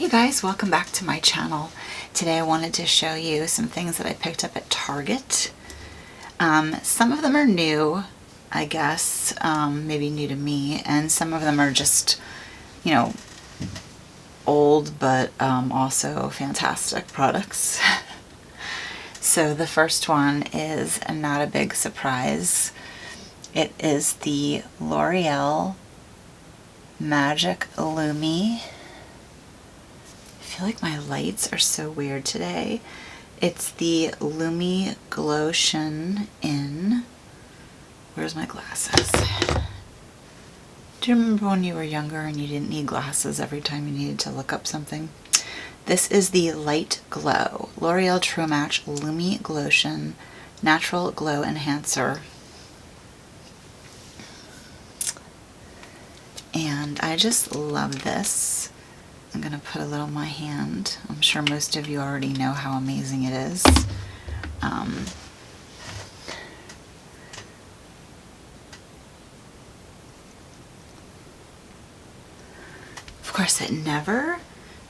Hey guys, welcome back to my channel. Today I wanted to show you some things that I picked up at Target. Some of them are new, I guess, maybe new to me, and some of them are just, you know, old but also fantastic products. So the first one is not a big surprise. It is the L'Oreal Magic Lumi. I feel like my lights are so weird today. It's the Lumi Glotion in... Where's my glasses? Do you remember when you were younger and you didn't need glasses every time you needed to look up something? This is the Light Glow L'Oreal True Match Lumi Glotion Natural Glow Enhancer. And I just love this. I'm going to put a little on my hand. I'm sure most of you already know how amazing it is. Of course, it never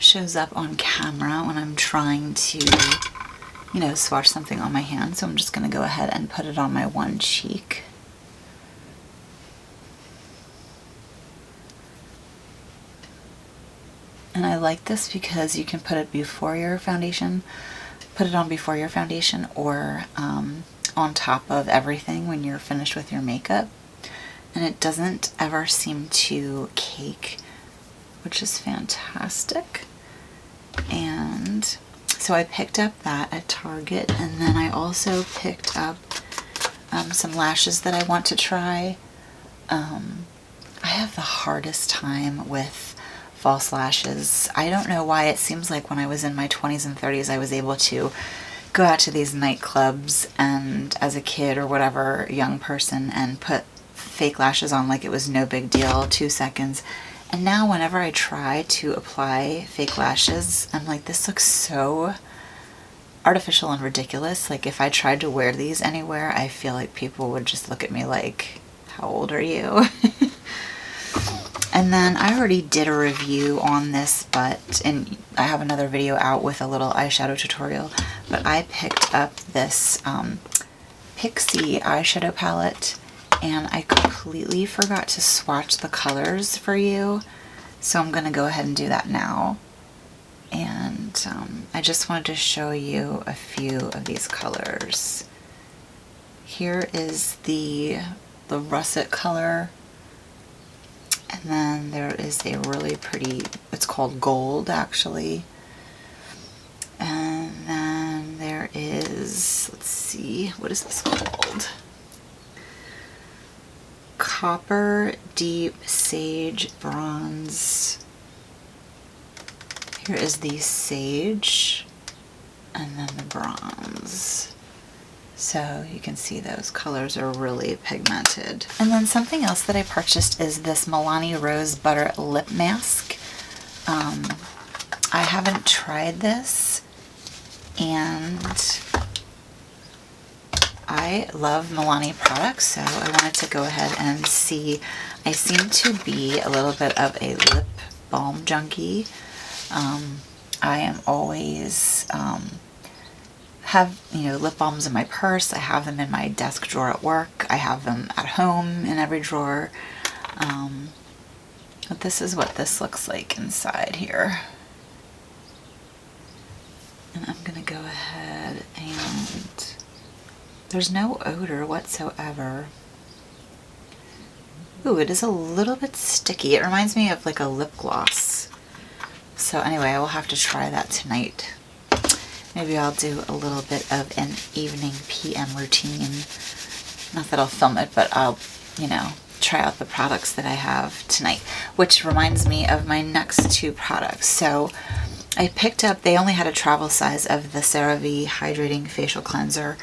shows up on camera when I'm trying to, you know, swatch something on my hand. So I'm just going to go ahead and put it on my one cheek. And I like this because you can put it before your foundation, put it on before your foundation, or on top of everything when you're finished with your makeup. And it doesn't ever seem to cake, which is fantastic. And so I picked up that at Target, and then I also picked up some lashes that I want to try. I have the hardest time with false lashes. I don't know why. It seems like when I was in my 20s and 30s I was able to go out to these nightclubs and as a kid or whatever young person and put fake lashes on like it was no big deal, 2 seconds. And now whenever I try to apply fake lashes, I'm like, this looks so artificial and ridiculous. Like if I tried to wear these anywhere, I feel like people would just look at me like, how old are you? And then I already did a review on this, and I have another video out with a little eyeshadow tutorial, but I picked up this Pixie eyeshadow palette, and I completely forgot to swatch the colors for you, so I'm going to go ahead and do that now. And I just wanted to show you a few of these colors. Here is the russet color. And then there is a really pretty, it's called Gold actually. And then there is, let's see, what is this called? Copper Deep Sage Bronze. Here is the Sage and then the Bronze. So you can see those colors are really pigmented. And then something else that I purchased is this Milani Rose Butter Lip Mask. I haven't tried this, and I love Milani products, so I wanted to go ahead and see. I seem to be a little bit of a lip balm junkie. I am always... have, you know, lip balms in my purse. I have them in my desk drawer at work. I have them at home in every drawer. But this is what this looks like inside here. And I'm going to go ahead and... There's no odor whatsoever. Ooh, it is a little bit sticky. It reminds me of like a lip gloss. So anyway, I will have to try that tonight. Maybe I'll do a little bit of an evening PM routine. Not that I'll film it, but I'll, you know, try out the products that I have tonight. Which reminds me of my next two products. So I picked up, they only had a travel size of the CeraVe Hydrating Facial Cleanser.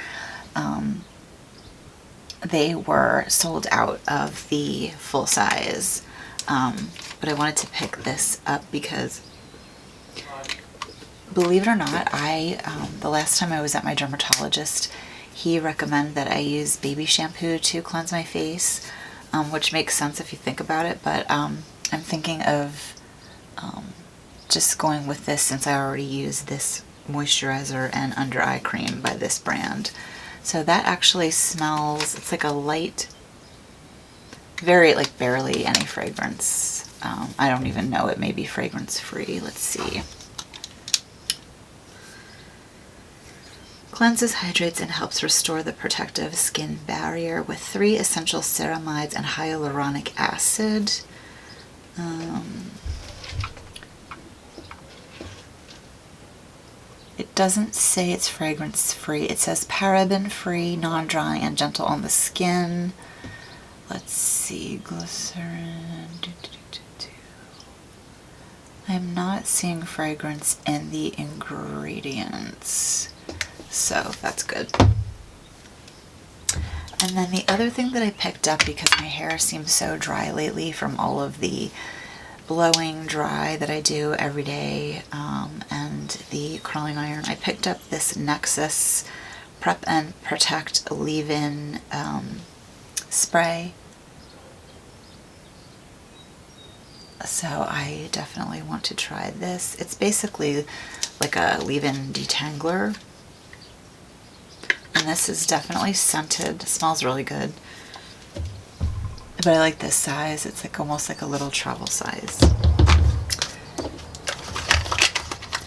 They were sold out of the full size. But I wanted to pick this up because... Believe it or not, the last time I was at my dermatologist, he recommended that I use baby shampoo to cleanse my face, which makes sense if you think about it, but I'm thinking of just going with this since I already used this moisturizer and under eye cream by this brand. So that actually smells, it's like a light, very like barely any fragrance. I don't even know, it may be fragrance free. Let's see. Cleanses, hydrates, and helps restore the protective skin barrier with 3 essential ceramides and hyaluronic acid. It doesn't say it's fragrance free. It says paraben free, non-dry, and gentle on the skin. Let's see, glycerin. I'm not seeing fragrance in the ingredients, so that's good. And then the other thing that I picked up, because my hair seems so dry lately from all of the blowing dry that I do every day, and the curling iron, I picked up this Nexus Prep and Protect leave-in spray. So I definitely want to try this. It's basically like a leave-in detangler. And this is definitely scented. It smells really good. But I like this size. It's like almost like a little travel size.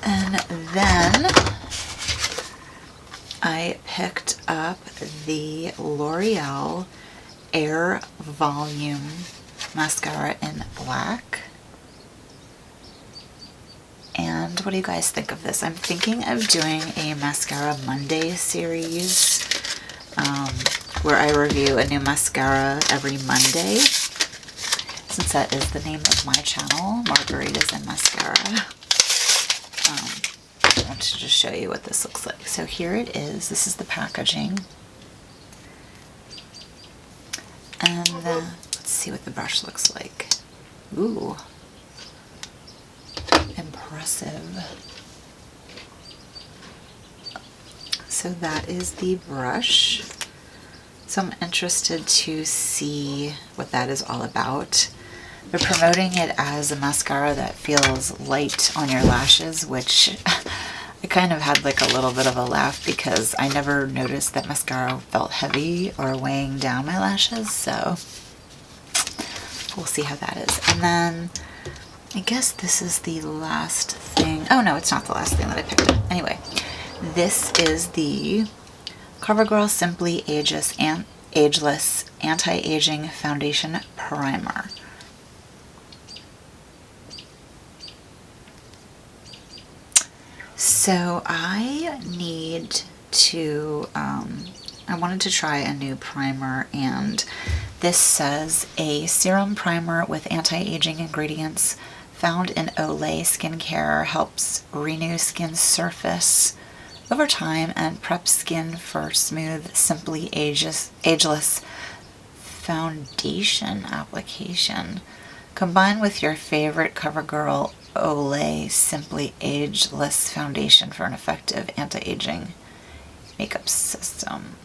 And then I picked up the L'Oreal Air Volume Mascara in black. And what do you guys think of this? I'm thinking of doing a Mascara Monday series where I review a new mascara every Monday, since that is the name of my channel, Margaritas and Mascara. I want to just show you what this looks like. So here it is. This is the packaging. And let's see what the brush looks like. Ooh. Impressive. So that is the brush. So I'm interested to see what that is all about. They're promoting it as a mascara that feels light on your lashes, which I kind of had like a little bit of a laugh because I never noticed that mascara felt heavy or weighing down my lashes, so we'll see how that is. And then I guess this is the last thing. Oh no, it's not the last thing that I picked up. Anyway, this is the CoverGirl Simply Ageless Anti-Aging Foundation Primer. So I need to, I wanted to try a new primer, and this says a serum primer with anti-aging ingredients found in Olay skincare, helps renew skin surface over time and prep skin for smooth, simply ageless foundation application. Combine with your favorite CoverGirl Olay Simply Ageless Foundation for an effective anti-aging makeup system.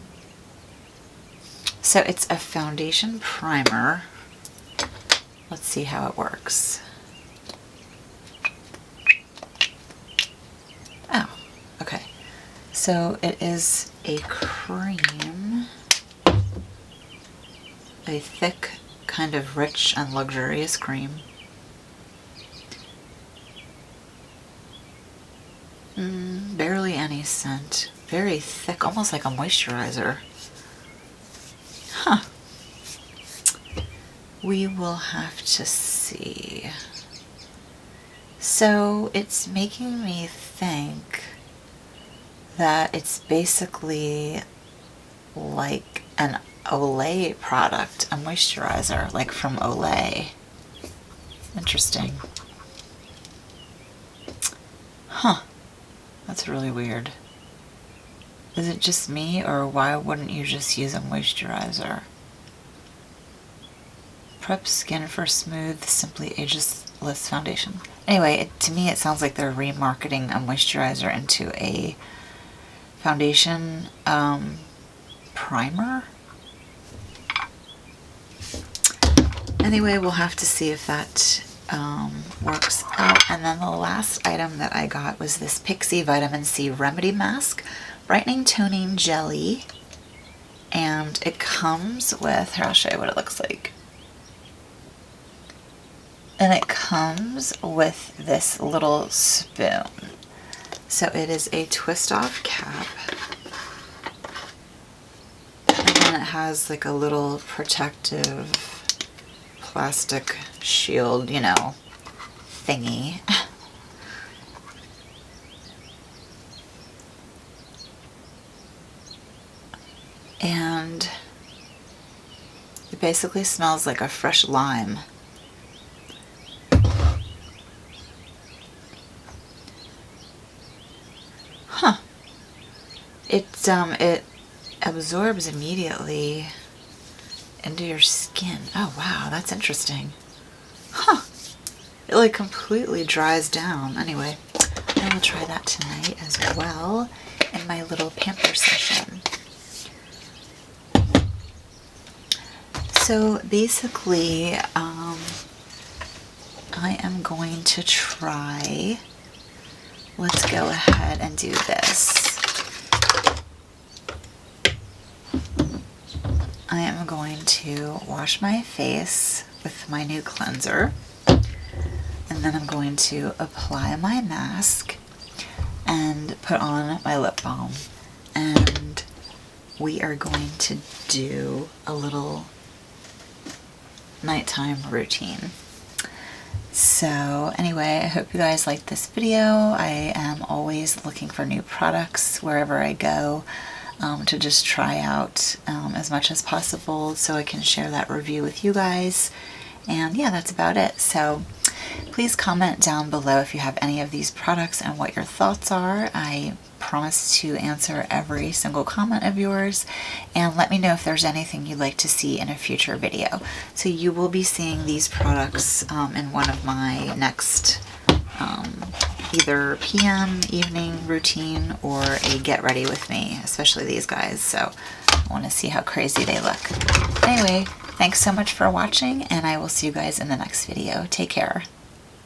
So it's a foundation primer. Let's see how it works. Oh, okay. So it is a cream, a thick, kind of rich and luxurious cream. Barely any scent. Very thick, almost like a moisturizer. Huh. We will have to see. So it's making me think that it's basically like an Olay product, a moisturizer, like from Olay. Interesting. Huh. That's really weird. Is it just me, or why wouldn't you just use a moisturizer? Prep skin for smooth, simply ageless foundation. Anyway, to me it sounds like they're remarketing a moisturizer into a foundation primer. Anyway, we'll have to see if that works out. And then the last item that I got was this Pixie Vitamin C Remedy Mask Brightening Toning Jelly. And it comes with, here I'll show you what it looks like. And it comes with this little spoon. So it is a twist off cap. And then it has like a little protective plastic shield, you know, thingy. And it basically smells like a fresh lime. Huh. It absorbs immediately into your skin. Oh wow, that's interesting. Huh. It like completely dries down. Anyway, I will try that tonight as well in my little pamper session. So basically, I am going to try, let's go ahead and do this. I am going to wash my face with my new cleanser, and then I'm going to apply my mask and put on my lip balm. And we are going to do a little nighttime routine. So anyway, I hope you guys liked this video. I am always looking for new products wherever I go, to just try out as much as possible so I can share that review with you guys. And yeah, that's about it. So please comment down below if you have any of these products and what your thoughts are. I promise to answer every single comment of yours, and let me know if there's anything you'd like to see in a future video. So you will be seeing these products in one of my next either PM, evening routine, or a get ready with me, especially these guys. So I want to see how crazy they look. Anyway, thanks so much for watching, and I will see you guys in the next video. Take care.